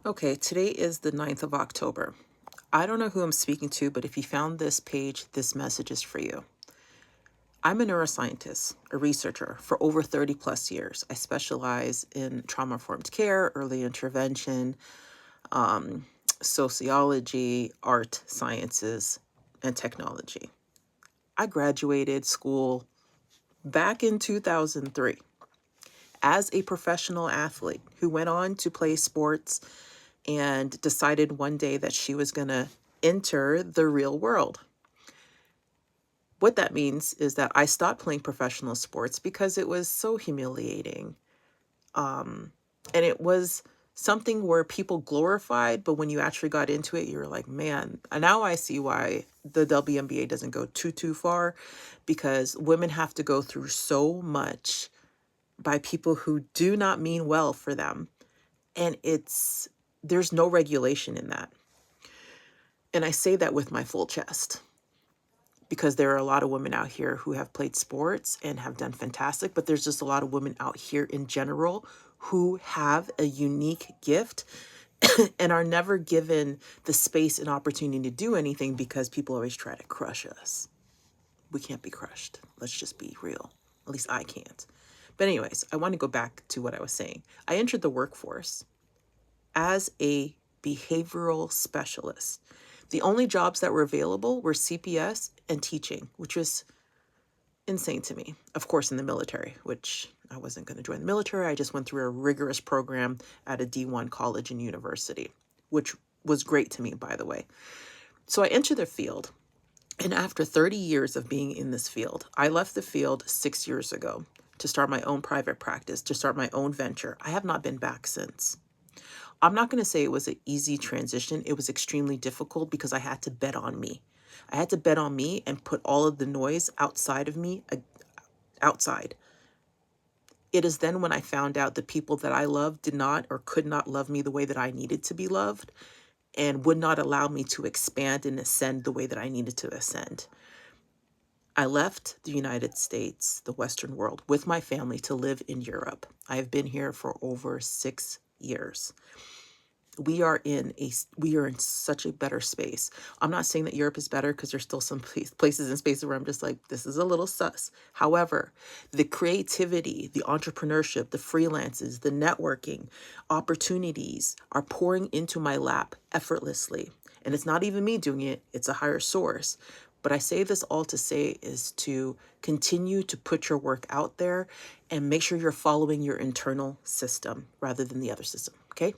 Okay, today is the 9th of October. I don't know who I'm speaking to, but if you found this page, this message is for you. I'm a neuroscientist, a researcher for over 30 plus years. I specialize in trauma-informed care, early intervention, um, sociology, art sciences, and technology. I graduated school back in 2003 as a professional athlete who went on to play sports and decided one day that she was going to enter the real world. What that means is that I stopped playing professional sports because it was so humiliating. Um, and it was something where people glorified, but when you actually got into it, you were like, man, and now I see why the WNBA doesn't go too far, because women have to go through so much by people who do not mean well for them. And there's no regulation in that. And I say that with my full chest because there are a lot of women out here who have played sports and have done fantastic, but there's just a lot of women out here in general who have a unique gift and are never given the space and opportunity to do anything because people always try to crush us. We can't be crushed. Let's just be real. At least I can't. But anyways, I want to go back to what I was saying. I entered the workforce as a behavioral specialist. The only jobs that were available were CPS and teaching, which was insane to me. Of course, in the military, which I wasn't going to join the military. I just went through a rigorous program at a D1 college and university, which was great to me, by the way. So I entered the field. And after 30 years of being in this field, I left the field 6 years ago to start my own private practice, to start my own venture. I have not been back since. I'm not going to say it was an easy transition. It was extremely difficult because I had to bet on me. I had to bet on me and put all of the noise outside of me outside. It is then when I found out the people that I loved did not or could not love me the way that I needed to be loved and would not allow me to expand and ascend the way that I needed to ascend. I left the United States, the Western world, with my family to live in Europe. I have been here for over 6 years. We are in such a better space. I'm not saying that Europe is better because there's still some places and spaces where I'm just like, this is a little sus. However, the creativity, the entrepreneurship, the freelances, the networking opportunities are pouring into my lap effortlessly. And it's not even me doing it, it's a higher source. But I say this all to say is to continue to put your work out there and make sure you're following your internal system rather than the other system. Okay?